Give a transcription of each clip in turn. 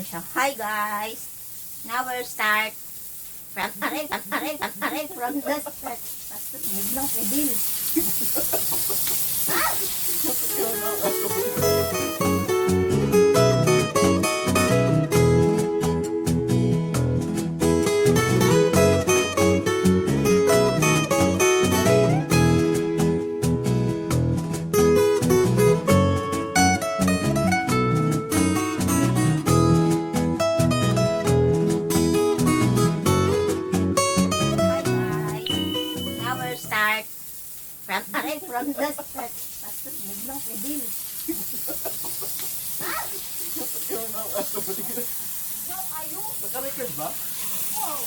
ganun siya. Hi guys! Now we'll start from the start. Pastor, huwag lang pedil. Start from the start. Pastor, huwag lang pedil. Naka-record ba? Wow!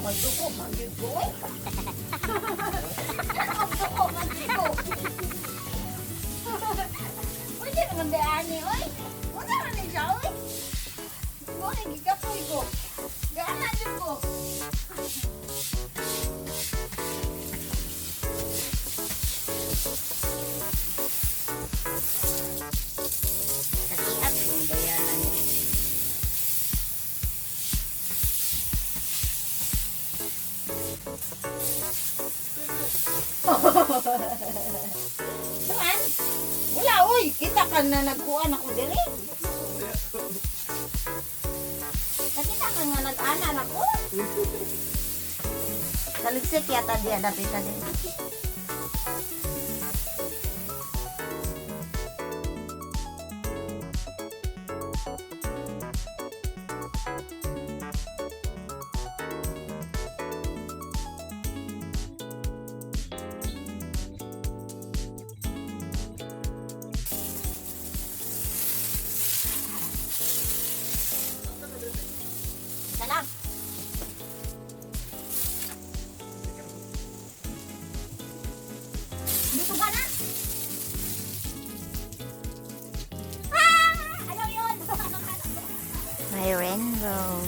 Magtuko, magtuko. Magtuko, magtuko. Uy, di naman dayani, uy. Ano naman ni siya, uy? Uy, gikapoy ko. Gaanan din ko. Kasiat, ang bayanan niya. Saan? Wala, uy. Kita ka na nagkuhan ako diri. Nakita ka nga nag-anan ako. Taligsik yata diya, dapit na din. Salam. Dito ka na? Ayaw yun! May rainbow.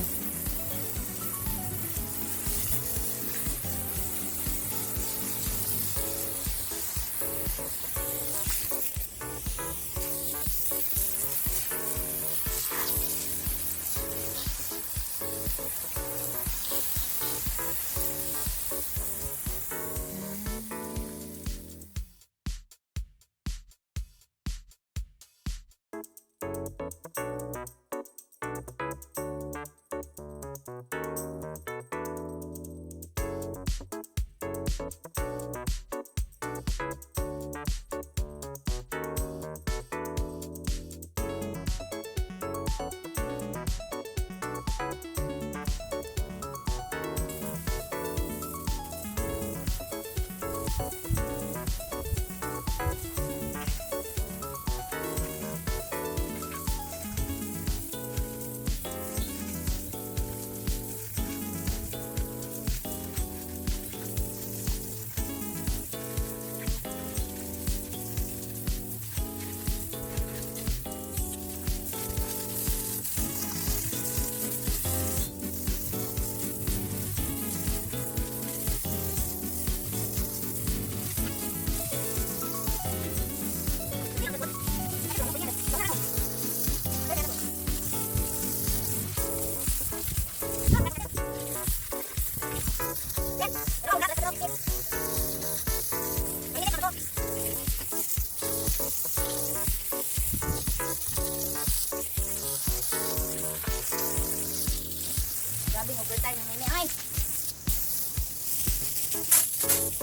patay ng mini ay.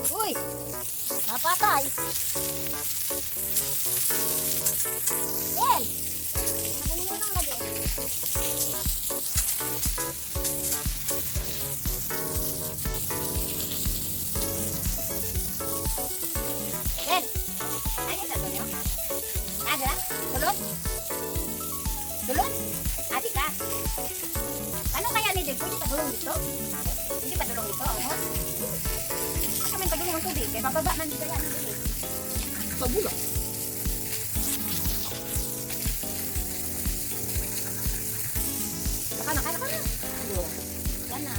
Uy! Napatay! Yan! Nakunin mo lang lagi. Yan! Ay, ito nyo? Nada? Tulot? Tulot? Ati ka? Ano kaya ni Dave? Pwede padulong dito? Hindi padulong dito, oh? Asa man padulong ang tubig? Kaya bababa man dito yan. Pabulak. Naka na. Yan na.